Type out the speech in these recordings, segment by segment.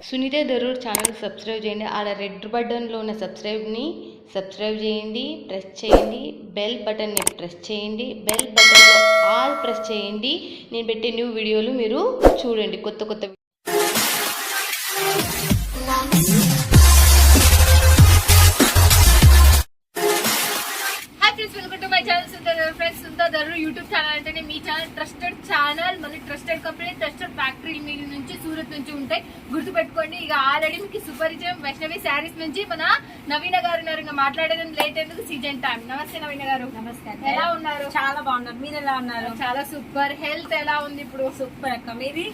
Sunitha Darur channel subscribe చేయండి. ఆడ red బటన్లో ఉన్న సబ్స్క్రైబ్ చేయండి, ప్రెస్ చేయండి. బెల్ బటన్ని ప్రెస్ చేయండి. బెల్ బటన్లో ఆల్ ప్రెస్ చేయండి. నేను పెట్టే న్యూ వీడియోలు మీరు చూడండి. కొత్త యూట్యూబ్ ఛానల్ అంటేనే మీ ఛానల్ ట్రస్టెడ్ ఛానల్, మళ్ళీ ట్రస్టెడ్ కంపెనీ, ట్రస్టెడ్ ఫ్యాక్టరీ మీ నుంచి సూరత్ నుంచి ఉంటాయి. గుర్తుపెట్టుకోండి. ఇక ఆల్రెడీ మీకు సుపరిచయం వైష్ణవి శారీస్ నుంచి మన నవీన గారు ఉన్నారు. ఇంకా మాట్లాడేది లేట్ ఎందుకు, సీజన్ టైం. నమస్తే నవీన గారు. నమస్కారం. ఎలా ఉన్నారు? చాలా బాగున్నారు. మీరు ఎలా ఉన్నారు? చాలా సూపర్. హెల్త్ ఎలా ఉంది ఇప్పుడు? సూపర్ అక్క. మీది?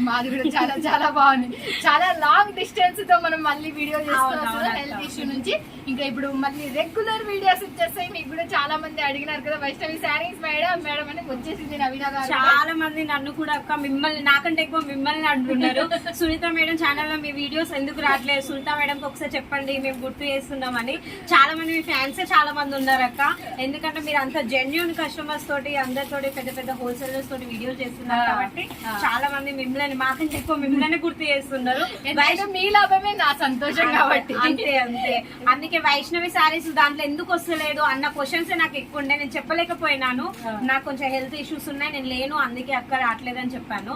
మాది కూడా చాలా చాలా బాగుంది. చాలా లాంగ్ డిస్టెన్స్ తో మనం మళ్ళీ వీడియో చేస్తున్నాం హెల్త్ ఇష్యూ నుంచి. ఇంకా ఇప్పుడు మళ్ళీ రెగ్యులర్ వీడియోస్ వచ్చేస్తాయి. మీకు కూడా చాలా మంది అడిగినారు కదా వైష్ణవి శారీస్ మేడం అని వచ్చేసింది నవీన గారు. చాలా మంది నన్ను కూడా అక్క మిమ్మల్ని, నాకంటే ఎక్కువ మిమ్మల్ని అంటున్నారు. సునీత మేడం ఛానల్ లో మీ వీడియోస్ ఎందుకు రావట్లేదు, సునీత మేడం ఒకసారి చెప్పండి, మేము గుర్తు చేస్తున్నామని. చాలా మంది మీ ఫ్యాన్స్ చాలా మంది ఉన్నారు అక్క. ఎందుకంటే మీరు అంత జెన్యున్ కస్టమర్స్ తోటి అందరితోటి పెద్ద పెద్ద హోల్సేలర్స్ తోటి వీడియోస్ చేస్తున్నారు కాబట్టి చాలా మంది మిమ్మల్ని, మాకంటే ఎక్కువ మిమ్మల్ని గుర్తు చేస్తున్నారు. మీ లాభమే నా సంతోషం కాబట్టి. అంతే అందుకే వైష్ణవి శారీస్ దాంట్లో ఎందుకు వస్తలేదు అన్న క్వశ్చన్స్ నాకు ఎక్కువ ఉండే. నేను చెప్పలేకపోయినాను, నాకు కొంచెం హెల్త్ ఇష్యూస్ ఉన్నాయి, నేను లేను, అందుకే అక్క రావట్లేదని చెప్పాను.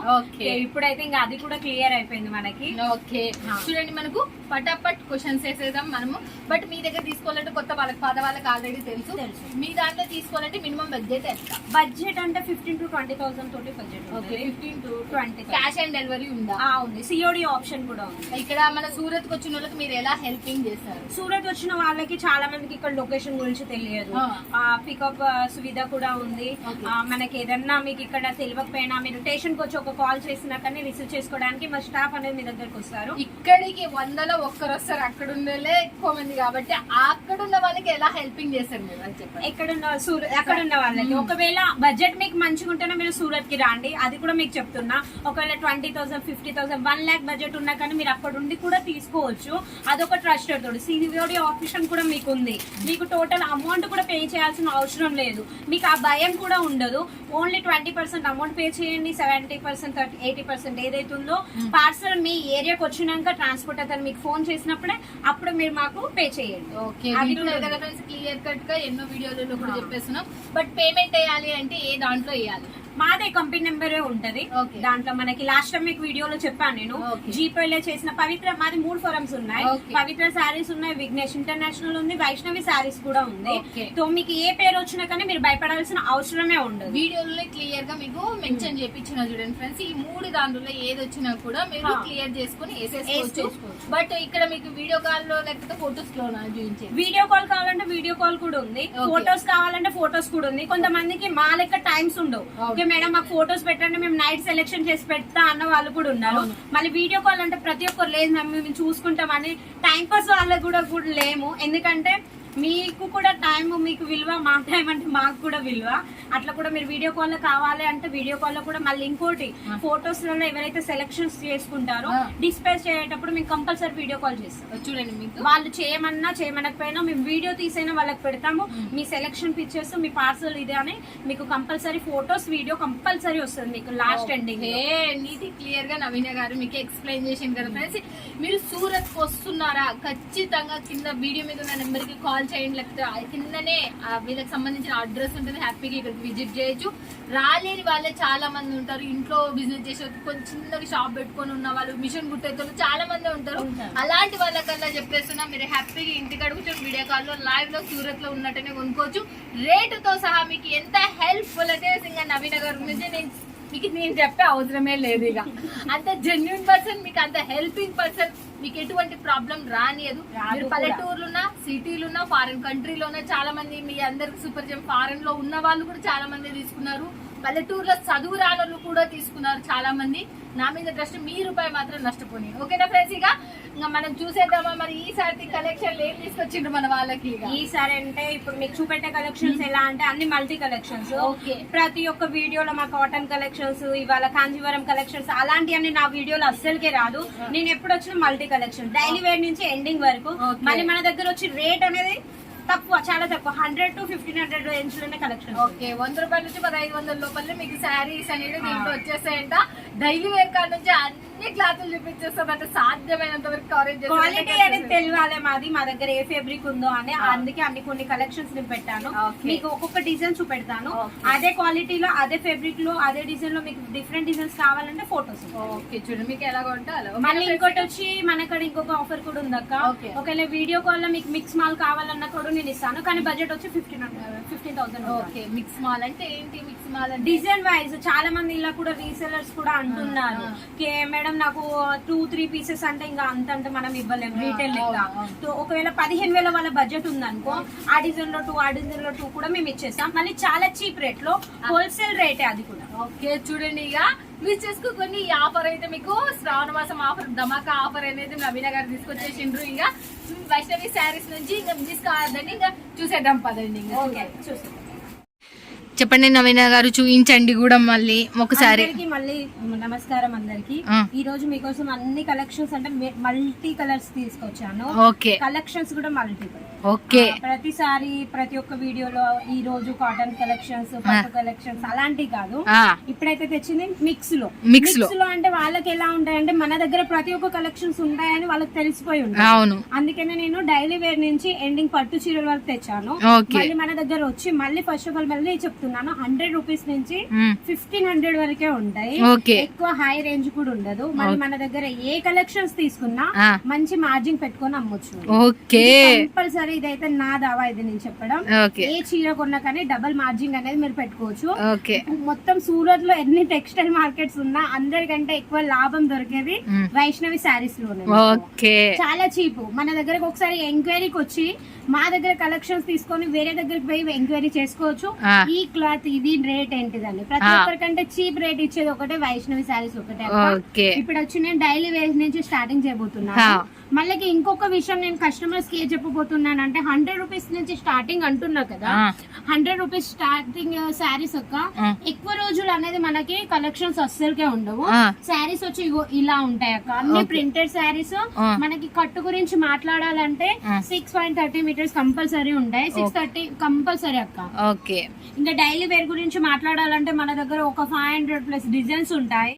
ఇప్పుడైతే ఇంకా అది కూడా క్లియర్ అయిపోయింది మనకి. ఓకే చూడండి, మనకు పటాపట్ క్వశ్చన్స్ వేసేద్దాం మనము. బట్ మీ దగ్గర తీసుకోవాలంటే కొత్త వాళ్ళకి, పాత వాళ్ళకి ఆల్రెడీ తెలుసు. మీ దాంట్లో తీసుకోవాలంటే మినిమం బడ్జెట్ ఎంత? బడ్జెట్ అంటే 15,000 to 20,000 తోటి budget. 15 to 20. Cash on delivery ఉందా? ఉంది. సిఓడి ఆప్షన్ కూడా ఉంది. ఇక్కడ మన సూరత్ కు వచ్చిన వాళ్ళకి మీరు ఎలా హెల్పింగ్ చేస్తారు? సూరత్ వచ్చిన వాళ్ళకి చాలా మందికి ఇక్కడ లొకేషన్ గురించి తెలియదు. పికప్ సువిధ కూడా ఉంది. మనకి ఏదన్నా మీకు ఇక్కడ తెలియకపోయినా మీరు స్టేషన్ కి వచ్చి ఒక కాల్ చేసినా కానీ రిసీవ్ చేసుకోవడానికి మా స్టాఫ్ అనేది మీ దగ్గరకు వస్తారు. ఇక్కడికి 100లో ఒక్కరు వస్తారు, అక్కడ ఉండేలే ఎక్కువ మంది కాబట్టి. అక్కడ ఉన్న వాళ్ళకి ఎలా హెల్పింగ్ చేస్తారు మీరు అని చెప్పండి. ఎక్కడున్న వాళ్ళకి ఒకవేళ బడ్జెట్ మీకు మంచిగా ఉంటేనే మీరు సూరత్ కి రండి. అది కూడా మీకు చెప్తున్నా. ఒకవేళ 20,000, 50,000, 1 lakh బడ్జెట్ ఉన్నా కానీ మీరు అక్కడ ఉండి కూడా తీసుకోవచ్చు. అదొక ట్రస్టెడ్ తోటి సివిఓడి ఆప్షన్ కూడా మీకు ఉంది. మీకు టోటల్ అమౌంట్ కూడా పే చేయాల్సిన అవసరం లేదు. మీకు ఆ భయం కూడా ఉండదు. ఓన్లీ 20% అమౌంట్ పే చేయండి. 70%, 80% ఏదైతే ఉందో పార్సల్ మీ ఏరియాకి వచ్చినాక ట్రాన్స్పోర్ట్ అతను మీకు ఫోన్ చేసినప్పుడే అప్పుడు మీరు మాకు పే చేయండి. క్లియర్ కట్ గా ఎన్నో వీడియోలలో కూడా చెప్పేస్తున్నాం. బట్ పేమెంట్ వేయాలి అంటే ఏ దాంట్లో వేయాలి? మాదే కంపెనీ నెంబరే ఉంటది. దాంట్లో మనకి లాస్ట్ టైం మీకు వీడియోలో చెప్పాను నేను. జీపేలో చేసిన పవిత్ర, మాది 3 ఫోరమ్స్ ఉన్నాయి. పవిత్ర శారీస్ ఉన్నాయి, విఘ్నేష్ ఇంటర్నేషనల్ ఉంది, వైష్ణవి శారీస్ కూడా ఉంది. సో మీకు ఏ పేరు వచ్చినా కానీ మీరు భయపడాల్సిన అవసరమే ఉండదు. వీడియోలో క్లియర్ గా మీకు మెన్షన్ చేయించిన చూడండి ఫ్రెండ్స్. ఈ 3 దాంట్లో ఏది వచ్చినా కూడా మీరు క్లియర్ చేసుకుని వేసేసుకోవచ్చు. బట్ ఇక్కడ మీకు వీడియో కాల్ లో లేకపోతే ఫోటోస్ లో చూపించే, వీడియో కాల్ కావాలంటే వీడియో కాల్ కూడా ఉంది, ఫోటోస్ కావాలంటే ఫోటోస్ కూడా ఉంది. కొంతమందికి మా లెక్క టైమ్స్ ఉండవు. మేడం మాకు ఫోటోస్ పెట్టండి, మేము నైట్ సెలెక్షన్ చేసి పెడతా అన్న వాళ్ళు కూడా ఉన్నారు. మళ్ళీ వీడియో కాల్ అంటే ప్రతి ఒక్కరు లేదు మేము చూసుకుంటామని టైం పాస్ వాళ్ళకు కూడా లేము. ఎందుకంటే మీకు కూడా టైం, మీకు విలువ, మా టైం అంటే మాకు కూడా విలువ. అట్లా కూడా మీరు వీడియో కాల్ లో కావాలి అంటే వీడియో కాల్ లో కూడా మళ్ళీ ఇంకోటి ఫోటోస్ లో ఎవరైతే సెలెక్షన్స్ చేసుకుంటారో డిస్ప్లే చేసేటప్పుడు మేము కంపల్సరీ వీడియో కాల్ చేస్తాం. చూడండి, మీకు వాళ్ళు చేయమనకపోయినా మేము వీడియో తీసైనా వాళ్ళకి పెడతాము. మీ సెలెక్షన్ పిక్చర్స్, మీ పార్సల్ ఇదే అని మీకు కంపల్సరీ ఫోటోస్, వీడియో కంపల్సరీ వస్తుంది మీకు లాస్ట్ ఎండింగ్. నీటి క్లియర్ గా నవీన గారు మీకు ఎక్స్ప్లెయిన్ చేసింది కదా ఫ్రెండ్స్. మీరు సూరత్ కు వస్తున్నారా, ఖచ్చితంగా కింద వీడియో మీద ఉన్న నెంబర్ కి కాల్ చేయండి. లేకపోతే కిందనే వీళ్ళకి సంబంధించిన అడ్రస్ ఉంటుంది, హ్యాపీగా ఇక్కడికి విజిట్ చేయొచ్చు. రాలేని వాళ్ళే చాలా మంది ఉంటారు. ఇంట్లో బిజినెస్ చేసే కొంచెం చిన్నగా షాప్ పెట్టుకొని ఉన్న వాళ్ళు, మిషన్ కుట్టేతో చాలా మంది ఉంటారు. అలాంటి వాళ్ళకల్లా చెప్పేస్తున్నా, మీరు హ్యాపీగా ఇంటికి అడుగుతారు వీడియో కాల్ లో లైవ్ లో సూరత్ లో ఉన్నట్టనే కొనుక్కోవచ్చు. రేటుతో సహా మీకు ఎంత హెల్ప్ఫుల్ అయితే ఇంకా నవీన గారి గురించి మీకు నేను చెప్పే అవసరమే లేదు. ఇక అంత జెన్యున్ పర్సన్, మీకు అంత హెల్పింగ్ పర్సన్, మీకు ఎటువంటి ప్రాబ్లం రానియదు. మీరు పల్లెటూర్లున్నా, సిటీలున్నా, ఫారెన్ కంట్రీలోనే చాలా మంది, మీ అందరికి సూపర్ ఫారెన్ లో ఉన్న వాళ్ళు కూడా చాలా మంది తీసుకున్నారు. పల్లెటూరులో చదువు రానోళ్ళు కూడా తీసుకున్నారు చాలా మంది. నా మీద ట్రస్ట్, మీ రూపాయి మాత్రం నష్టపోయి. ఓకేనా ఫ్రెండ్స్? ఇక మనం చూసేద్దామా మరి ఈసారి కలెక్షన్ ఏం తీసుకొచ్చిండ్రు మన వాళ్ళకి? ఈసారి అంటే ఇప్పుడు మీకు చూపెట్టే కలెక్షన్స్ ఎలా అంటే అన్ని మల్టీ కలెక్షన్స్. ప్రతి ఒక్క వీడియోలో మా కాటన్ కలెక్షన్స్, ఇవాళ కాంజీవరం కలెక్షన్స్, అలాంటివన్నీ నా వీడియోలో అస్సలకే రాదు. నేను ఎప్పుడు వచ్చిన మల్టీ కలెక్షన్ డైలీ వేర్ నుంచి ఎండింగ్ వరకు. మళ్ళీ మన దగ్గర వచ్చి రేట్ అనేది తక్కువ, చాలా తక్కువ, 100 to 1500 రేంజ్ లోనే కలెక్షన్. ఓకే, 100 రూపాయల నుంచి 1500 లోపల మీకు శారీస్ అనేది దీంట్లో వచ్చేసాయంట. డైలీ వేర్ కాడ నుంచి అన్ని క్లాతులు చూపించేస్తాం అంటే సాధ్యమైనంత వరకు కవరేజ్ క్వాలిటీ అనేది తెలియాలి మాది, మా దగ్గర ఏ ఫ్యాబ్రిక్ ఉందో అని, అందుకే అన్ని కొన్ని కలెక్షన్స్ నేను పెట్టాను. మీకు ఒక్కొక్క డిజైన్ చూపెడతాను, అదే క్వాలిటీలో అదే ఫ్యాబ్రిక్ లో అదే డిజైన్ లో మీకు డిఫరెంట్ డిజైన్స్ కావాలంటే ఫోటోస్. ఓకే చూడండి మీకు ఎలా ఉంటే అలా. మళ్ళీ ఇంకోటి వచ్చి మనక్కడ ఇంకొక ఆఫర్ కూడా ఉందక్క. ఒకవేళ వీడియో కాల్ లో మీకు మిక్స్ మాల్ కావాలన్నా కూడా నేను ఇస్తాను, కానీ బడ్జెట్ వచ్చి 15,000. ఓకే మిక్స్ మాల్ అంటే ఏంటి? మిక్స్ మాల్ అంటే డిజైన్ వైజ్ చాలా మంది ఇలా కూడా రీసెలర్స్ కూడా అంటున్నారు, మేడం నాకు 2-3 పీసెస్ అంటే ఇంకా అంత అంటే మనం ఇవ్వలేము రీటైల్ లెక్క. ఒకవేళ 15,000 వాళ్ళ బడ్జెట్ ఉందనుకో, ఆ డిజైన్ లో 2 ఆ డిజైన్ లో 2 కూడా మేము ఇచ్చేస్తాం. మళ్ళీ చాలా చీప్ రేట్ లో, హోల్సేల్ రేటే అది కూడా. ఓకే చూడండి ఇక మిస్ చేసుకోండి. ఈ ఆఫర్ అయితే మీకు శ్రావణ మాసం ఆఫర్, ధమాకా ఆఫర్ అనేది నవీన గారు తీసుకొచ్చేసిండ్రు. ఇంకా వైష్ణవి శారీస్ నుంచి ఇంకా మిస్ కావద్దండి, ఇంకా చూసేద్దాం పదండి. ఓకే చూస్తాం. చెప్పండి నవీన గారు, చూపించండి కూడా మళ్ళీ ఒకసారి. మళ్ళీ నమస్కారం అందరికి. ఈ రోజు మీకోసం అన్ని కలెక్షన్స్ అంటే మల్టీ కలర్స్ తీసుకొచ్చాను. ఓకే కలెక్షన్స్ కూడా మల్టీ కలర్. ఓకే ప్రతిసారి ప్రతి ఒక్క వీడియోలో ఈ రోజు కాటన్ కలెక్షన్స్, పట్టు కలెక్షన్స్ అలాంటివి కాదు. ఇప్పుడైతే తెచ్చింది మిక్స్ లో. మిక్స్ లో అంటే వాళ్ళకి ఎలా ఉంటాయంటే మన దగ్గర ప్రతి ఒక్క కలెక్షన్స్ ఉంటాయని వాళ్ళకి తెలిసిపోయి ఉంటాయి. అవును, అందుకనే నేను డైలీ వేర్ నుంచి ఎండింగ్ పట్టు చీరల వరకు తెచ్చాను. మళ్ళీ మన దగ్గర వచ్చి మళ్ళీ ఫస్ట్ ఆఫ్ ఆల్ మళ్ళీ చెప్తున్నాను, 100 రూపీస్ నుంచి 1500 వరకే ఉంటాయి. ఎక్కువ హై రేంజ్ కూడా ఉండదు. మళ్ళీ మన దగ్గర ఏ కలెక్షన్స్ తీసుకున్నా మంచి మార్జిన్ పెట్టుకొని అమ్మొచ్చు. కంపల్సరీ ఇదైతే నా దావా, ఇది నేను చెప్పడం. ఏ చీర కొన్నా కానీ డబల్ మార్జిన్ అనేది మీరు పెట్టుకోవచ్చు. మొత్తం సూరత్ లో ఎన్ని టెక్స్టైల్ మార్కెట్స్ ఉన్నా అందరికంటే ఎక్కువ లాభం దొరికేది వైష్ణవి శారీస్ లోనే. చాలా చీప్. మన దగ్గరకు ఒకసారి ఎంక్వైరీకి వచ్చి మా దగ్గర కలెక్షన్స్ తీసుకొని వేరే దగ్గరికి పోయి ఎంక్వైరీ చేసుకోవచ్చు. ఈ క్లాత్ ఇది రేట్ ఏంటిదని ప్రతి ఒక్కరికంటే చీప్ రేట్ ఇచ్చేది ఒకటే వైష్ణవి శారీస్ ఒకటే. ఇప్పుడు వచ్చి నేను డైలీ వేర్ నుంచి స్టార్టింగ్ చేయబోతున్నాను. మళ్ళీ ఇంకొక విషయం నేను కస్టమర్స్ కి ఏ చెప్పబోతున్నాను అంటే, 100 రూపీస్ నుంచి స్టార్టింగ్ అంటున్నా కదా, 100 రూపీస్ స్టార్టింగ్ శారీస్ ఒక్క ఎక్కువ రోజులు అనేది మనకి కలెక్షన్స్ అస్సలకే ఉండవు. శారీస్ వచ్చి ఇలా ఉంటాయి అక్క, అన్ని ప్రింటెడ్ శారీస్. మనకి కట్టు గురించి మాట్లాడాలంటే 6.30 మీటర్స్ కంపల్సరీ ఉంటాయి, 630 కంపల్సరీ అక్క. ఇంకా డైలీ వేర్ గురించి మాట్లాడాలంటే మన దగ్గర ఒక 500+ డిజైన్స్ ఉంటాయి.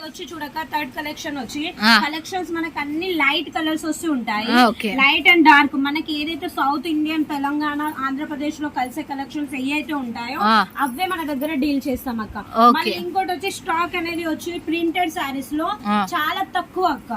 వచ్చి చూడక థర్డ్ కలెక్షన్ వచ్చి కలెక్షన్స్ మనకి అన్ని లైట్ కలర్స్ వస్తూ ఉంటాయి. లైట్ అండ్ డార్క్ మనకి ఏదైతే సౌత్ ఇండియన్, తెలంగాణ, ఆంధ్రప్రదేశ్ లో కలిసే కలెక్షన్స్ ఏవైతే ఉంటాయో అవే మన దగ్గర డీల్ చేస్తాం అక్క. మళ్ళీ ఇంకోటి వచ్చి స్టాక్ అనేది వచ్చి ప్రింటెడ్ శారీస్ లో చాలా తక్కువ అక్క.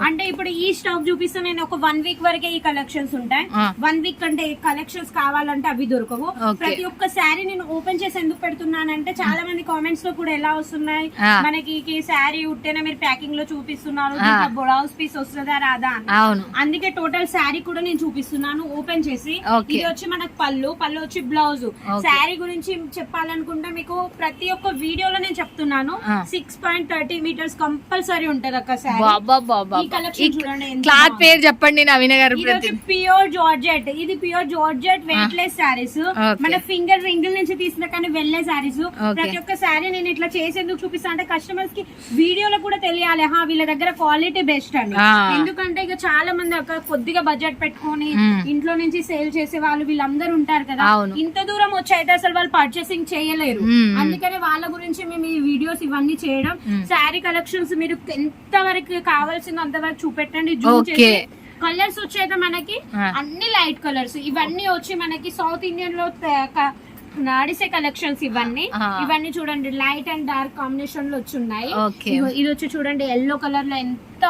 అంటే ఇప్పుడు ఈ స్టాక్ చూపిస్తే నేను ఒక 1 వీక్ వరకే ఈ కలెక్షన్స్ ఉంటాయి. 1 వీక్ అంటే కలెక్షన్స్ కావాలంటే అవి దొరకవు. ప్రతి ఒక్క శారీ నేను ఓపెన్ చేసి ఎందుకు పెడుతున్నానంటే, చాలా మంది కామెంట్స్ లో కూడా ఎలా వస్తున్నాయి, మనకి శారీ ఉట్టేనా మీరు ప్యాకింగ్ లో చూపిస్తున్నారు, బ్లౌజ్ పీస్ వస్తుందా రాదా అని. అందుకే టోటల్ శారీ కూడా నేను చూపిస్తున్నాను ఓపెన్ చేసి. ఇది వచ్చి మనకు పళ్ళు వచ్చి బ్లౌజ్. శారీ గురించి చెప్పాలనుకుంటే మీకు ప్రతి ఒక్క వీడియోలో నేను చెప్తున్నాను, 6.30 మీటర్స్ కంపల్సరీ ఉంటది అక్క శారీ. ఈ కలెక్షన్ చూడండి, క్లాత్ పేరు చెప్పండి నవీన గారు. Pure georgette. ఇది pure georgette weightless saris. మన ఫింగర్ రింగిల్ నుంచి తీసిన కానీ వెళ్ళే శారీస్. ప్రతి ఒక్క శారీ నేను ఇట్లా చేసేందుకు చూపిస్తా అంటే కస్టమర్స్ కి వీడియోలో కూడా తెలియాలి వీళ్ళ దగ్గర క్వాలిటీ బెస్ట్ అని. ఎందుకంటే ఇక చాలా మంది ఒక కొద్దిగా బడ్జెట్ పెట్టుకొని ఇంట్లో నుంచి సేల్ చేసే వాళ్ళు వీళ్ళందరూ ఉంటారు కదా, ఇంత దూరం వచ్చి అయితే అసలు వాళ్ళు పర్చేసింగ్ చేయలేరు. అందుకనే వాళ్ళ గురించి మేము ఈ వీడియోస్ ఇవన్నీ చేయడం. శారీ కలెక్షన్స్ మీరు ఎంత వరకు కావాల్సింది అంతవరకు చూపెట్టండి, జూమ్ చేసి. కలర్స్ వచ్చేది మనకి అన్ని లైట్ కలర్స్. ఇవన్నీ వచ్చి మనకి సౌత్ ఇండియన్ లో నాడిసే కలెక్షన్స్. ఇవన్నీ చూడండి లైట్ అండ్ డార్క్ కాంబినేషన్ లో వచ్చి ఉన్నాయి. ఇది వచ్చి చూడండి ఎల్లో కలర్ లో ఎంత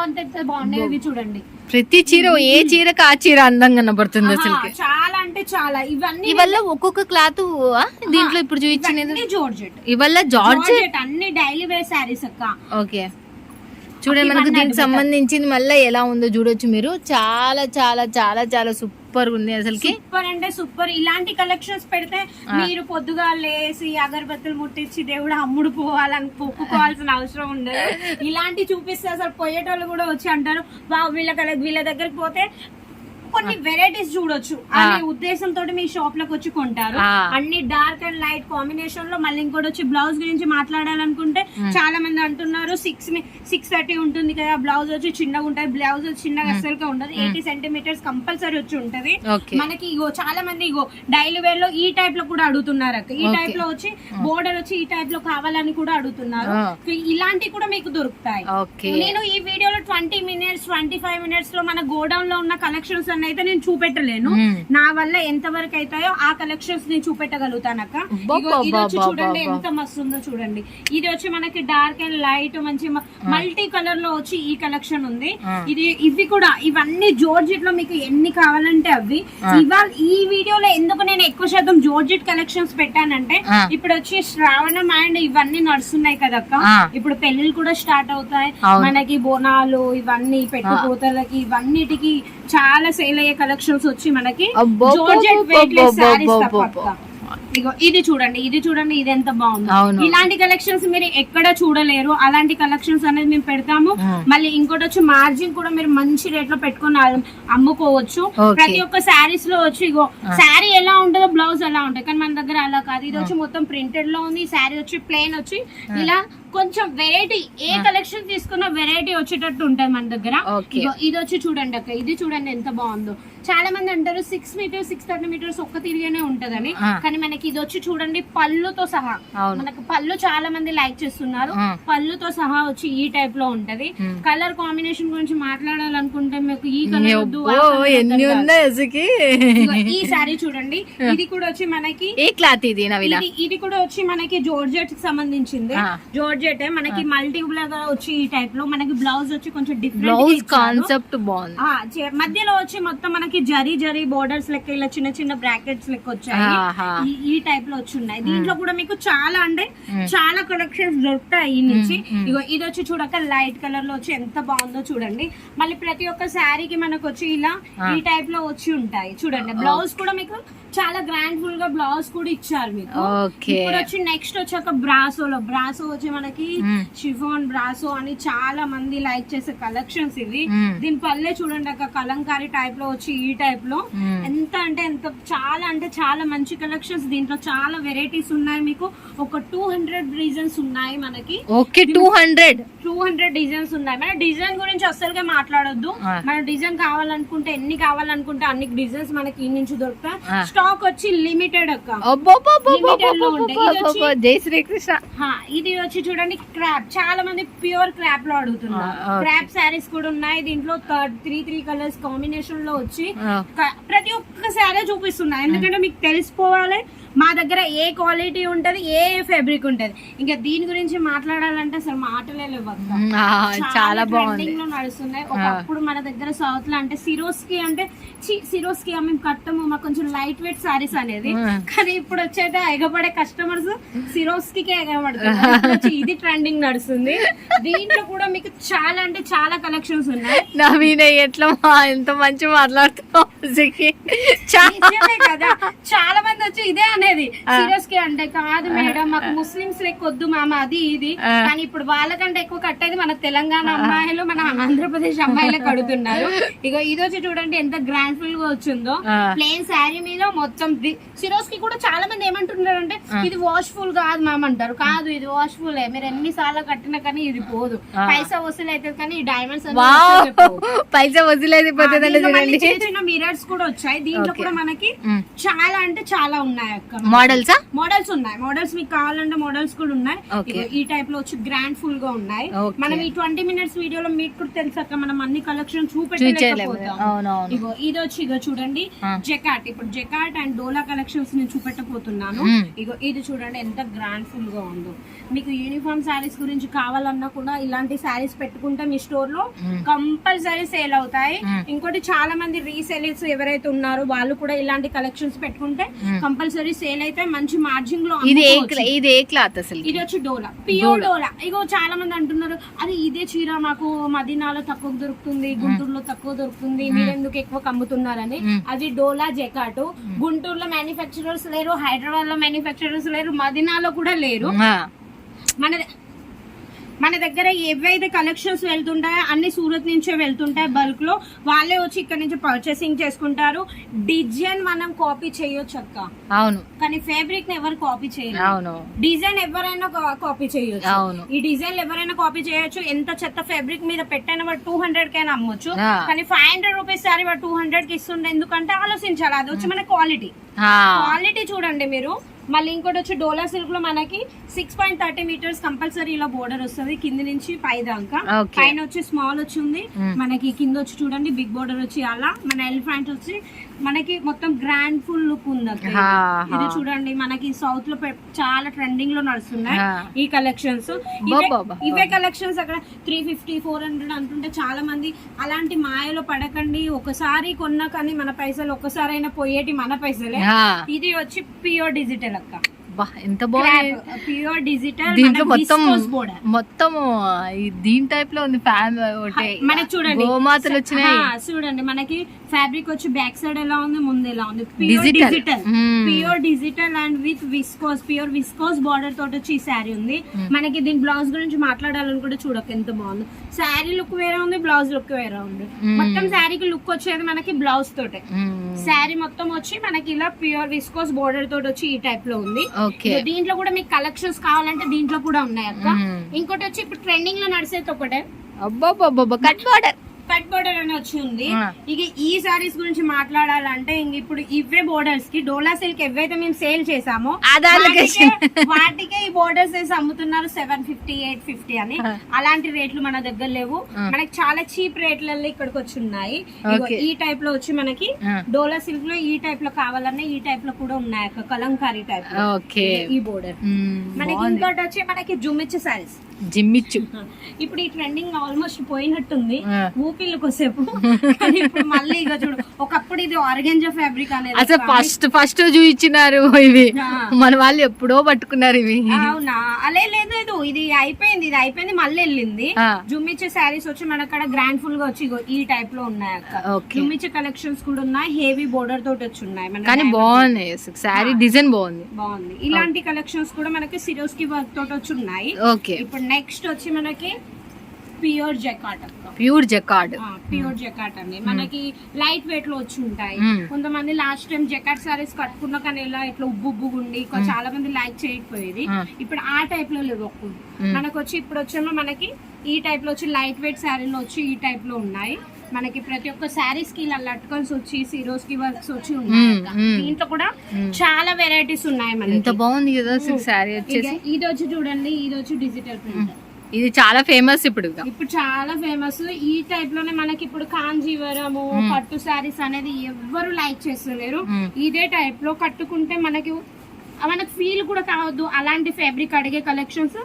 బాగున్నాయి. ఇవి చూడండి ప్రతి చీర ఏ చీరకు ఆ చీర అందంగా కనబడుతుంది అసలు. చాలా అంటే చాలా. ఇవన్నీ ఇవల్ల ఒక్కొక్క క్లాత్ దీంట్లో ఇప్పుడు చూపించినది జార్జెట్. ఇవల్ల జార్జెట్ అన్ని డైలీ వేర్ శారీస్ అక్క. ఓకే చూడండి, మనకు దీనికి సంబంధించింది మళ్ళీ ఎలా ఉందో చూడొచ్చు మీరు. చాలా చాలా చాలా చాలా సూపర్ ఉంది అసలు. సూపర్ అంటే సూపర్. ఇలాంటి కలెక్షన్స్ పెడితే మీరు పొద్దుగా లేసి అగరబత్తులు ముట్టించి దేవుడు అమ్ముడు పోవాలని పొక్కుకోవాల్సిన అవసరం ఉండదు. ఇలాంటి చూపిస్తే అసలు పోయేటోళ్ళు కూడా వచ్చి అంటారు, వీళ్ళ దగ్గరికి పోతే కొన్ని వెరైటీస్ చూడొచ్చు అనే ఉద్దేశంతో మీ షాప్ లోకి వచ్చి కొంటారు. అన్ని డార్క్ అండ్ లైట్ కాంబినేషన్ లో. మళ్ళీ ఇంకోటి వచ్చి బ్లౌజ్ గురించి మాట్లాడాలనుకుంటే చాలా మంది అంటున్నారు 630 ఉంటుంది కదా, బ్లౌజ్ వచ్చి చిన్నగా ఉంటుంది. బ్లౌజ్ చిన్నగా అసలుగా ఉండదు, 80 సెంటీమీటర్స్ కంపల్సరీ వచ్చి ఉంటది మనకి. ఇగో చాలా మంది ఇగో డైలీ వేర్ లో ఈ టైప్ లో కూడా అడుగుతున్నారు అక్క. ఈ టైప్ లో వచ్చి బోర్డర్ వచ్చి ఈ టైప్ లో కావాలని కూడా అడుగుతున్నారు. ఇలాంటివి కూడా మీకు దొరుకుతాయి. నేను ఈ వీడియోలో 20 మినిట్స్ 25 మినిట్స్ లో మన గోడౌన్ లో ఉన్న కలెక్షన్స్ అన్ని అయితే నేను చూపెట్టలేను. నా వల్ల ఎంత వరకు అవుతాయో ఆ కలెక్షన్స్ నేను చూపెట్టగలుగుతాను అక్క. ఇది వచ్చి చూడండి ఎంత మస్తు ఉందో చూడండి. ఇది వచ్చి మనకి డార్క్ అండ్ లైట్ మంచి మల్టీ కలర్ లో వచ్చి ఈ కలెక్షన్ ఉంది. ఇవి కూడా ఇవన్నీ జోర్జెట్ లో మీకు ఎన్ని కావాలంటే అవి. ఇవాళ ఈ వీడియోలో ఎందుకు నేను ఎక్కువ శాతం జోర్జెట్ కలెక్షన్స్ పెట్టానంటే ఇప్పుడు వచ్చి శ్రావణం అండ్ ఇవన్నీ నడుస్తున్నాయి కదక్క. ఇప్పుడు పెళ్లిళ్ళు కూడా స్టార్ట్ అవుతాయి మనకి. బోనాలు ఇవన్నీ పెట్టుకోతలకి ఇవన్నిటికి చాలా సేల్ అయ్యే కలెక్షన్స్ వచ్చి మనకి జోర్జెట్ వెయిట్లెస్ సారీస్ తప్ప. ఇగో ఇది చూడండి, ఇది చూడండి, ఇది ఎంత బాగుంది. ఇలాంటి కలెక్షన్స్ మీరు ఎక్కడ చూడలేరు. అలాంటి కలెక్షన్స్ అనేది మేము పెడతాము. మళ్ళీ ఇంకోటి వచ్చి మార్జిన్ కూడా మీరు మంచి రేట్ లో పెట్టుకుని అమ్ముకోవచ్చు. ప్రతి ఒక్క శారీస్ లో వచ్చి ఇగో శారీ ఎలా ఉంటుందో బ్లౌజ్ ఎలా ఉంటుంది, కానీ మన దగ్గర అలా కాదు. ఇది వచ్చి మొత్తం ప్రింటెడ్ లో ఉంది. శారీ వచ్చి ప్లెయిన్ వచ్చి ఇలా కొంచెం వెరైటీ, ఏ కలెక్షన్ తీసుకున్న వెరైటీ వచ్చేటట్టు ఉంటది మన దగ్గర. ఇది వచ్చి చూడండి అక్క, ఇది చూడండి ఎంత బాగుందో. చాలా మంది అంటారు 6 మీటర్స్ 630 మీటర్స్ ఒక్క తిరిగానే ఉంటదని, కానీ మనకి ఇది వచ్చి చూడండి పళ్ళుతో సహా. మనకు పళ్ళు చాలా మంది లైక్ చేస్తున్నారు. పళ్ళుతో సహా వచ్చి ఈ టైప్ లో ఉంటది. కలర్ కాంబినేషన్ గురించి మాట్లాడాలనుకుంటే మీకు ఈ కలర్ వద్దు, ఈ సారీ చూడండి. ఇది కూడా వచ్చి మనకి ఏ క్లాత్ ఇది? ఇది కూడా వచ్చి మనకి జోర్జెట్ కి సంబంధించింది. జోర్జెట్ మనకి మల్టిపుల్ గా వచ్చి ఈ టైప్ లో మనకి బ్లౌజ్ వచ్చి కొంచెం డిఫరెంట్ కాన్సెప్ట్ బాగుంది. మధ్యలో వచ్చి మొత్తం మనకి జరీ బోర్డర్స్ లెక్క ఇలా చిన్న చిన్న బ్రాకెట్స్ లెక్క వచ్చాయి. ఈ టైప్ లో వచ్చి ఉన్నాయి. దీంట్లో కూడా మీకు చాలా అంటే చాలా కలెక్షన్స్ దొరుకుతాయి ఈ నుంచి. ఇగో ఇది వచ్చి చూడక లైట్ కలర్ లో వచ్చి ఎంత బాగుందో చూడండి. మళ్ళీ ప్రతి ఒక్క శారీకి మనకు వచ్చి ఇలా ఈ టైప్ లో వచ్చి ఉంటాయి చూడండి. బ్లౌజ్ కూడా మీకు చాలా గ్రాండ్ ఫుల్ గా బ్లౌజ్ కూడా ఇచ్చారు మీకు. ఇప్పుడు వచ్చి నెక్స్ట్ వచ్చాక బ్రాసో వచ్చి మనకి షిఫాన్ బ్రాసో అని చాలా మంది లైక్ చేసే కలెక్షన్స్ ఇవి. దీని పల్లె చూడండి అక్క, కలంకారీ టైప్ లో వచ్చి ఈ టైప్ లో ఎంత అంటే ఎంత చాలా మంచి కలెక్షన్స్. దీంట్లో చాలా వెరైటీస్ ఉన్నాయి. మీకు ఒక 200 డిజైన్స్ ఉన్నాయి మనకి. 200 డిజైన్స్ ఉన్నాయి. మన డిజైన్ గురించి అస్సలుగా మాట్లాడొద్దు. మన డిజైన్ కావాలనుకుంటే ఎన్ని కావాలనుకుంటే అన్ని డిజైన్స్ మనకి ఈ నుంచి దొరుకుతాయి. స్టాక్ వచ్చి లిమిటెడ్ అక్క, లిమిటెడ్ లో ఉంటాయి. జై శ్రీకృష్ణ. ఇది వచ్చి చూడండి క్రాప్, చాలా మంది ప్యూర్ క్రాప్ లో అడుగుతున్నారు. క్రాప్ శారీస్ కూడా ఉన్నాయి దీంట్లో. 3 కలర్స్ కాంబినేషన్ లో వచ్చి ప్రతి ఒక్క శారీ చూపిస్తున్నా, ఎందుకంటే మీకు తెలిసిపోవాలి మా దగ్గర ఏ క్వాలిటీ ఉంటది, ఏ ఫ్యాబ్రిక్ ఉంటది. ఇంకా దీని గురించి మాట్లాడాలంటే అసలు మాటలే లేవు. చాలా ట్రెండింగ్ లో నడుస్తున్నాయి. ఒకప్పుడు మన దగ్గర సౌత్ లో అంటే సిరోస్కి మేము కట్టము, మాకు కొంచెం లైట్ వెయిట్ సారీస్ అనేది. కానీ ఇప్పుడు వచ్చేట ఎగబడే కస్టమర్స్ సిరోస్కి ఎగబడుతుంది. ఇది ట్రెండింగ్ నడుస్తుంది. దీంట్లో కూడా మీకు చాలా అంటే చాలా కలెక్షన్స్ ఉన్నాయి. నవీన ఎట్లా ఎంత మంచి మాట్లాడుతున్నావు కదా. చాలా మంది వచ్చి ఇదే అనేది సీరియస్ కి అంటే కాదు మేడం మాకు ముస్లిమ్స్ లెక్క వద్దు మామ అది ఇది. కానీ ఇప్పుడు వాళ్ళకంటే ఎక్కువ కట్టేది మన తెలంగాణ అమ్మాయిలు, మన ఆంధ్రప్రదేశ్ అమ్మాయిలే కడుతున్నారు. ఇక ఇది వచ్చి చూడండి ఎంత గ్రాండ్ ఫుల్ గా వచ్చిందో. ప్లెయిన్ శారీ మీద మొత్తం సిరోస్ కి కూడా చాలా మంది ఏమంటున్నారు అంటే ఇది వాష్ఫుల్ కాదు మామ అంటారు. కాదు ఇది వాష్ఫుల్, మీరు ఎన్ని సార్లు కట్టినా కానీ ఇది పోదు. పైసా వసూలు అవుతుంది కానీ ఈ డైమండ్స్ పైసా వసూలు అయితే చిన్న మిరర్స్ కూడా వచ్చాయి. దీంట్లో కూడా మనకి చాలా అంటే చాలా ఉన్నాయి అక్క. మోడల్స్ ఉన్నాయి. మోడల్స్ మీకు కావాలంటే మోడల్స్ కూడా ఉన్నాయి. ఈ టైప్ లో వచ్చి గ్రాండ్ ఫుల్ గా ఉన్నాయి. మనం ఈ 20 మినిట్స్ వీడియోలో మీకు కూడా తెలుసాక మనం అన్ని కలెక్షన్ చూపెట్టలేకపోతాం. ఇది వచ్చి ఇగో చూడండి జెకాట్. ఇప్పుడు జెకాట్ అండ్ డోలా కలెక్షన్స్ నేను చూపెట్టబోతున్నాను. ఇగో ఇది చూడండి ఎంత గ్రాండ్ ఫుల్ గా ఉందో. మీకు యూనిఫామ్ శారీస్ గురించి కావాలన్నా కూడా ఇలాంటి శారీస్ పెట్టుకుంటే మీ స్టోర్ లో కంపల్సరీ సేల్ అవుతాయి. ఇంకోటి చాలా మంది రీసేలర్స్ ఎవరైతే ఉన్నారో వాళ్ళు కూడా ఇలాంటి కలెక్షన్స్ పెట్టుకుంటే కంపల్సరీ సేల్ అయితే మంచి మార్జిన్ లో. ఇది ఏ క్లాత్ అసలు? ఇది వచ్చి డోలా, ప్యూర్ డోలా. ఇగో చాలా మంది అంటున్నారు అది ఇదే చీర మాకు మదీనాలో తక్కువ దొరుకుతుంది, గుంటూరులో తక్కువ దొరుకుతుంది, మీరు ఎందుకు ఎక్కువ కమ్ముతున్నారని. అది డోలా జెకాట్. గుంటూరులో మ్యానుఫ్యాక్చరర్స్ లేరు, హైదరాబాద్ లో మ్యానుఫ్యాక్చరర్స్ లేరు, మదీనాలో కూడా లేరు. మన దగ్గర ఏవైతే కలెక్షన్స్ వెళ్తుంటాయో అన్ని సూరత్ నుంచే వెళ్తుంటాయి బల్క్ లో. వాళ్ళే వచ్చి ఇక్కడ నుంచి పర్చేసింగ్ చేసుకుంటారు. డిజైన్ మనం కాపీ చేయొచ్చు అక్క, అవును, కానీ ఫ్యాబ్రిక్ ని ఎవరు కాపీ చేయరు. అవును, డిజైన్ ఎవరైనా కాపీ చేయొచ్చు. అవును. ఈ డిజైన్ ఎవరైనా కాపీ చేయొచ్చు. ఎంత చెత్త ఫ్యాబ్రిక్ మీద పెట్టైనా వాడు 200 కైనా అమ్మొచ్చు. ఆ. కానీ 500 రూపీస్ సారీ వాడు 200 కి ఇస్తుండే. ఎందుకంటే ఆలోచించాలి, అది వచ్చి మన క్వాలిటీ. ఆ, క్వాలిటీ చూడండి మీరు. మళ్ళీ ఇంకోటి వచ్చి డోలా సిల్క్ లో మనకి 6.30 మీటర్స్ కంపల్సరీ ఇలా బోర్డర్ వస్తుంది కింద నుంచి పై దాకా. Okay. పైన వచ్చి స్మాల్ వచ్చింది మనకి, కింద వచ్చి చూడండి బిగ్ బోర్డర్ వచ్చి అలా. మన ఎలిఫెంట్ వచ్చి మనకి మొత్తం గ్రాండ్ ఫుల్ లుక్ ఉంది అక్క. ఇది చూడండి మనకి సౌత్ లో చాలా ట్రెండింగ్ లో నడుస్తున్నాయి ఈ కలెక్షన్స్. ఇవే కలెక్షన్స్ అక్కడ 350 400 అంటుంటే చాలా మంది అలాంటి మాయలో పడకండి. ఒకసారి కొన్నా కానీ మన పైసలు ఒక్కసారైనా పోయేటి మన పైసలే. ఇది వచ్చి ప్యూర్ డిజిటల్ అక్క. ఎంత బాగుంది, ప్యూర్ డిజిటల్. దీంట్లో మొత్తం దీని టైప్ లో ఉంది. మనకి చూడండి గోమాతలు వచ్చినాయి. చూడండి మనకి ఫ్యాబ్రిక్ వచ్చి బ్యాక్ సైడ్ ఎలా ఉంది, ముందు ఎలా ఉంది. Pure digital, pure digital and with viscose, pure viscose border తోటి వచ్చి ఈ శారీ ఉంది. మనకి దీని బ్లౌజ్ గురించి మాట్లాడాలని కూడా చూడక ఎంత బాగుంది. శారీ లుక్ వేరే ఉంది, బ్లౌజ్ లుక్ వేరే ఉంది. మొత్తం శారీకి లుక్ వచ్చేది మనకి బ్లౌజ్ తోటే. శారీ మొత్తం వచ్చి మనకి ఇలా ప్యూర్ విస్కోస్ బార్డర్ తోటి వచ్చి ఈ టైప్ లో ఉంది. దీంట్లో కూడా మీకు కలెక్షన్స్ కావాలంటే దీంట్లో కూడా ఉన్నాయి అక్క. ఇంకోటి వచ్చి ఇప్పుడు ట్రెండింగ్ లో నడిచేది ఒకటే కట్ బోర్డర్ అని వచ్చి ఉంది. ఇక ఈ సారీస్ గురించి మాట్లాడాలంటే ఇంక ఇప్పుడు ఇవే బోర్డర్స్ కి డోలా సిల్క్ ఏవైతే మేము సేల్ చేసామో వాటికే ఈ బోర్డర్స్ వేసి అమ్ముతున్నారు 750 850 అని. అలాంటి రేట్లు మన దగ్గర లేవు. మనకి చాలా చీప్ రేట్లలో ఇక్కడికి వచ్చి ఉన్నాయి. ఈ టైప్ లో వచ్చి మనకి డోలా సిల్క్ లో ఈ టైప్ లో కావాలన్నా ఈ టైప్ లో కూడా ఉన్నాయి అక్క. కలంకారీ టైప్ ఈ బోర్డర్. మనకి ఇంకోటి వచ్చి మనకి జుమ్మిచ్చు సారీస్, జిమ్మిచ్చు. ఇప్పుడు ఈ ట్రెండింగ్ ఆల్మోస్ట్ పోయినట్టుంది ఊపిల్లు కొసేపు. ఇప్పుడు మళ్ళీ ఇక చూడు, ఒకప్పుడు ఇది ఆర్గెంజా ఫ్యాబ్రిక్ అనేది అసలు ఫస్ట్ చూపించినారు ఇవి. మన వాళ్ళు ఎప్పుడో పట్టుకున్నారు ఇవి. అవునా? అలే లేదు, ఇది అయిపోయింది మళ్ళీ వెళ్ళింది. జుమ్మిచ్చే శారీస్ వచ్చి మన అక్కడ గ్రాండ్ ఫుల్ గా వచ్చి ఈ టైప్ లో ఉన్నాయి అక్క. జుమ్మిచ్చే కలెక్షన్స్ కూడా ఉన్నాయి, హెవీ బోర్డర్ తోటి వచ్చి ఉన్నాయి. కానీ బాగున్నాయి, శారీ డిజైన్ బాగుంది. ఇలాంటి కలెక్షన్స్ కూడా మనకి సిరోస్కి వర్క్ తోటి వచ్చి ఉన్నాయి. ఇప్పుడు నెక్స్ట్ వచ్చి మనకి ప్యూర్ జకార్డ్ అక్క. ప్యూర్ జకార్డ్ అండి. మనకి లైట్ వెయిట్ లో వచ్చి ఉంటాయి. కొంతమంది లాస్ట్ టైం జకార్డ్ సారీస్ కట్టుకున్నా కానీ ఇలా ఇట్లా ఉబ్బుగా ఉండి చాలా మంది లైక్ చేయకపోయేది. ఇప్పుడు ఆ టైప్ లో లేవు. మనకు వచ్చి ఇప్పుడు వచ్చేమో మనకి ఈ టైప్ లో వచ్చి లైట్ వెయిట్ శారీలో వచ్చి ఈ టైప్ లో ఉన్నాయి. మనకి ప్రతి ఒక్క శారీస్ కి ఇలా లట్కన్స్ వచ్చి సిరోస్ కి వర్క్స్ వచ్చి ఉన్నాయి. దీంట్లో కూడా చాలా వెరైటీస్ ఉన్నాయి. మనకి ఎంత బాగుంది కదా శారీ వచ్చేసి. ఇది వచ్చి చూడండి, ఇది వచ్చి డిజిటల్ ప్రింట్. ఇది చాలా ఫేమస్ ఇప్పుడు చాలా ఫేమస్. ఈ టైప్ లోనే మనకి ఇప్పుడు కాంజీవరము పట్టు శారీస్ అనేది ఎవరు లైక్ చేస్తలేరు. ఇదే టైప్ లో కట్టుకుంటే మనకి ఫీల్ కూడా కావద్దు. అలాంటి ఫ్యాబ్రిక్ అడిగే కలెక్షన్స్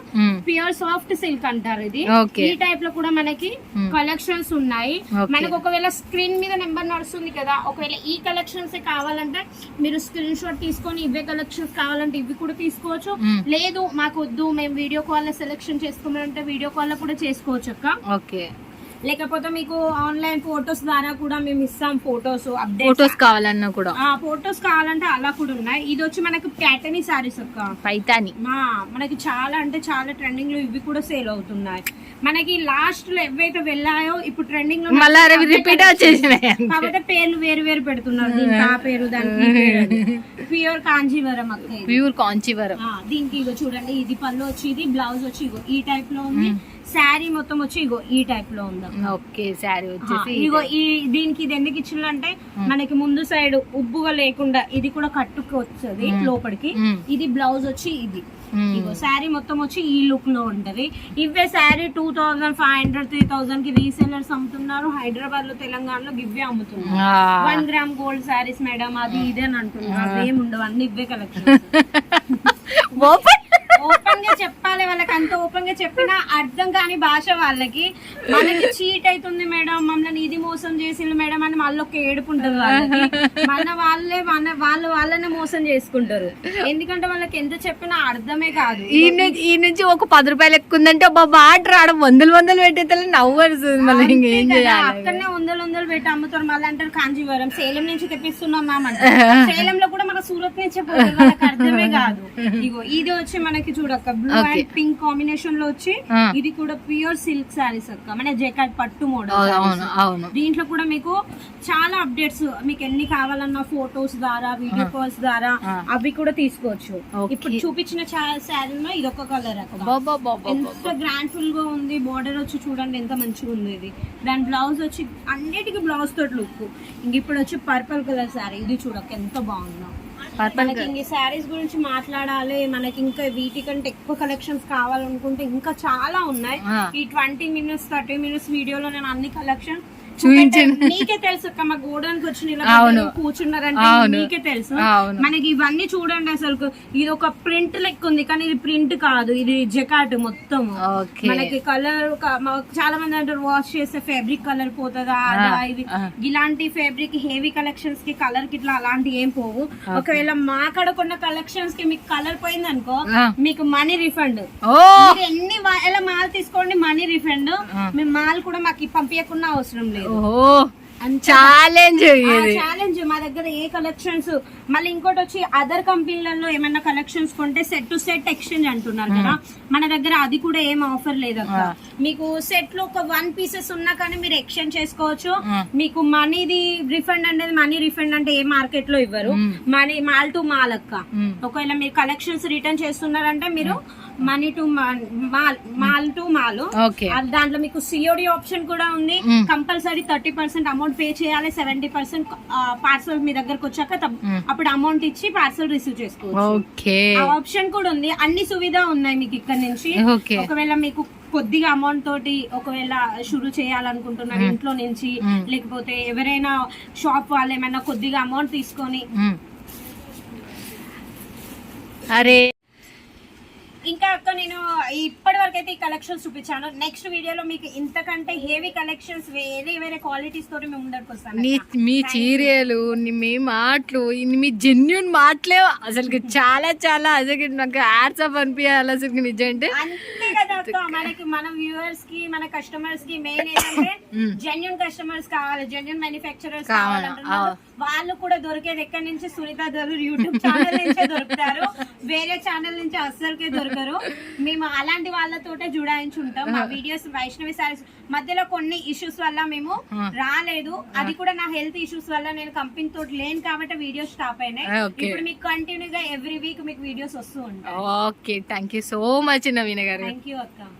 ప్యూర్ సాఫ్ట్ సిల్క్ అంటారు ఇది. ఈ టైప్ లో కూడా మనకి కలెక్షన్స్ ఉన్నాయి. మనకు ఒకవేళ స్క్రీన్ మీద నెంబర్ నడుస్తుంది కదా, ఒకవేళ ఈ కలెక్షన్స్ కావాలంటే మీరు స్క్రీన్ షాట్ తీసుకొని ఇవే కలెక్షన్స్ కావాలంటే ఇవి కూడా తీసుకోవచ్చు. లేదు మాకు వద్దు, మేము వీడియో కాల్ లో సెలెక్షన్ చేసుకోవాలంటే వీడియో కాల్ లో కూడా చేసుకోవచ్చు అక్క. లేకపోతే మీకు ఆన్లైన్ ఫోటోస్ ద్వారా కూడా మేము ఇస్తాం. ఫోటోస్ కావాలన్నా కూడా, ఫోటోస్ కావాలంటే అలా కూడా ఉన్నాయి. ఇది వచ్చి మనకి ప్యాటర్నీ సారీస్ అక్క, పైతాని. మనకి చాలా అంటే చాలా ట్రెండింగ్ లో ఇవి కూడా సేల్ అవుతున్నాయి. మనకి లాస్ట్ లో ఏవైతే వెళ్ళాయో ఇప్పుడు ట్రెండింగ్ లో కాకపోతే పేర్లు వేరు వేరు పెడుతున్నారు. దీనికి ఆ పేరు, దానికి ప్యూర్ కాంచీవరం అక్క. ప్యూర్ కాంచీవరం. దీనికి ఇగో చూడండి, ఇది పళ్ళు వచ్చి, ఇది బ్లౌజ్ వచ్చి ఇగో ఈ టైప్ లో ఉంది. శారీ మొత్తం వచ్చి ఇగో ఈ టైప్ లో ఉంది. శారీ వచ్చేసి ఇగో ఈ దీనికి ఇది ఎందుకు ఇచ్చిందంటే మనకి ముందు సైడ్ ఉబ్బుగా లేకుండా ఇది కూడా కట్టుకు వస్తుంది లోపలికి. ఇది బ్లౌజ్ వచ్చి ఇది. ఇగో శారీ మొత్తం వచ్చి ఈ లుక్ లో ఉంటది. ఇవే శారీ 2500 3000 కి రీసేలర్స్ అమ్ముతున్నారు. హైదరాబాద్ లో తెలంగాణలో ఇవే అమ్ముతున్నారు. 1 గ్రామ్ గోల్డ్ శారీస్ మేడం అది ఇదే అని అంటున్నారు. అవేముండవు, అన్ని ఇవే కలెక్షన్. ఓపెన్ గా చెప్పాలి వాళ్ళకి, అంత ఓపెన్ గా చెప్పినా అర్థం కాని భాష వాళ్ళకి. మనకి చీట్ అవుతుంది మేడం, మమ్మల్ని ఇది మోసం చేసింది మేడం అని మళ్ళీ ఒక ఏడుపు ఉంటుంది వాళ్ళకి. వాళ్ళనే మోసం చేసుకుంటారు. ఎందుకంటే వాళ్ళకి ఎంత చెప్పినా అర్థమే కాదు. ఈ నుంచి ఒక 10 రూపాయలు ఎక్కువ ఉందంటే వాటర్ ఆడ వందలు పెట్టే నవ్వు అక్కడనే వందలు పెట్టి అమ్ముతారు. మళ్ళీ అంటారు కాంజీవరం, సేలం నుంచి తెప్పిస్తున్నాం మ్యామ్. సేలం లో కూడా మన సూరత్ నుంచే పోతుంది. వాళ్ళకి అర్థమే కాదు. ఇగో ఇది వచ్చి మనకి చూడక్క blue and and pink combination లో వచ్చి ఆ. ఇది కూడా ప్యూర్ సిల్క్ సారీస్ అక్క మన జకాట్ పట్టు మోడల్ అవును అవును దీంట్లో కూడా మీకు చాలా అప్డేట్స్ మీకు ఎన్ని కావాలన్నా ఫోటోస్ ద్వారా వీడియో కాల్స్ ద్వారా అవి కూడా తీసుకోవచ్చు. Okay. ఇప్పుడు చూపించిన శారీలో ఇది ఒక కలర్ అక్క బాబా ఎంత గ్రాండ్ ఫుల్ గా ఉంది. బోర్డర్ వచ్చి చూడండి ఎంత మంచిగా ఉంది ఇది. దాని బ్లౌజ్ వచ్చి అన్నిటికీ బ్లౌజ్ తోటి లుక్. ఇంక ఇప్పుడు వచ్చి పర్పుల్ కలర్ శారీ ఇది చూడక ఎంత బాగుందో. మనకి ఇంక శారీస్ గురించి మాట్లాడాలి, మనకి ఇంకా వీటికంటే ఎక్కువ కలెక్షన్స్ కావాలనుకుంటే ఇంకా చాలా ఉన్నాయి. ఈ 20 minutes 30 minutes వీడియోలో నేను అన్ని కలెక్షన్ చూపించాను. మీకే తెలుసు అక్క మా గోడానికి వచ్చి ఇలా కూర్చున్నారంటే మీకే తెలుసు. మనకి ఇవన్నీ చూడండి అసలు ఇది ఒక ప్రింట్ లెక్క ఉంది కానీ ఇది ప్రింట్ కాదు, ఇది జకాట్ మొత్తం. మనకి కలర్ చాలా మంది అంటారు వాష్ చేస్తే ఫ్యాబ్రిక్ కలర్ పోతుందా అదా ఇది. ఇలాంటి ఫ్యాబ్రిక్ హెవీ కలెక్షన్స్ కి కలర్ కి ఇట్లా అలాంటి ఏం పోవు. ఒకవేళ మా కాడ కొన్న కలెక్షన్స్ కి మీకు కలర్ పోయింది అనుకో మీకు మనీ రిఫండ్. ఎన్ని ఎలా మాల్ తీసుకోండి మనీ రిఫండ్. మేము మాల్ కూడా మాకు పంపించకుండా అవసరం లేదు. ఛాలెంజ్ ఛాలెంజ్ మా దగ్గర ఏ కలెక్షన్స్. మళ్ళీ ఇంకోటి వచ్చి అదర్ కంపెనీలలో ఏమైనా కలెక్షన్స్ కొంటే సెట్ టు సెట్ ఎక్స్చేంజ్ అంటున్నారు కదా, మన దగ్గర అది కూడా ఏం ఆఫర్ లేదు అక్క. మీకు సెట్ లో ఒక 1 pieces ఉన్నా కానీ మీరు ఎక్స్చేంజ్ చేసుకోవచ్చు. మీకు మనీది రిఫండ్ అనేది మనీ రిఫండ్ అంటే ఏ మార్కెట్ లో ఇవ్వరు. మనీ మాల్ టు మాల్ అక్క. ఒకవేళ మీరు కలెక్షన్స్ రిటర్న్ చేస్తున్నారంటే మీరు money to mall to mall. దాంట్లో మీకు సిఓడి ఆప్షన్ కూడా ఉంది. కంపల్సరీ 30% అమౌంట్ పే చేయాలి. 70% పార్సల్ మీ దగ్గరకు వచ్చాక అప్పుడు అమౌంట్ ఇచ్చి పార్సల్ రిసీవ్ చేసుకోవచ్చు. ఆ ఆప్షన్ కూడా ఉంది. అన్ని సువిధ ఉన్నాయి మీకు ఇక్కడ నుంచి. ఒకవేళ మీకు కొద్దిగా అమౌంట్ తోటి ఒకవేళ షురూ చేయాలనుకుంటున్నారు ఇంట్లో నుంచి, లేకపోతే ఎవరైనా షాప్ వాళ్ళు ఏమైనా కొద్దిగా అమౌంట్ తీసుకొని అరే ఇంకా అక్క నేను ఇప్పటి వరకు అయితే ఈ కలెక్షన్స్ చూపించాను. నెక్స్ట్ వీడియోలో మీకు ఇంతకంటే హెవీ కలెక్షన్స్ వేరే వేరే క్వాలిటీస్ తోటి మేము ముందరికి వస్తాను. మీ చీరలు మీ మాటలు మీ జెన్యున్ మాటలే అసలు చాలా చాలా అసలు నాకు యాడ్స్ ఆఫ్ అనిపించాలి అసలు నిజం అంటే. అంతే కదా అక్క, మనకి మన వ్యూవర్స్ కి మన కస్టమర్స్ కి మెయిన్ ఏంటంటే జెన్యున్ కస్టమర్స్ కావాలి, జెన్యున్ మ్యానుఫ్యాక్చరర్స్ కావాలంటున్నారు. వాళ్ళు కూడా దొరికేది ఎక్కడి నుంచి సునీత దొరు యూట్యూబ్ ఛానల్ నుంచే దొరుకుతారు, వేరే ఛానల్ నుంచి అస్సలకే దొరకరు. మేము అలాంటి వాళ్ళతోటే జుడాయించుంటాం. మా వీడియోస్ వైష్ణవి సారీస్ మధ్యలో కొన్ని ఇష్యూస్ వల్ల మేము రాలేదు. అది కూడా నా హెల్త్ ఇష్యూస్ వల్ల నేను కంపెనీ తోటి లేను కాబట్టి వీడియోస్ స్టాప్ అయినాయి. ఇప్పుడు మీకు కంటిన్యూగా ఎవ్రీ వీక్ మీకు వీడియోస్ వస్తూ ఉంటాయి. Okay, thank you so much Naveena గారు. థ్యాంక్ యూ అక్క.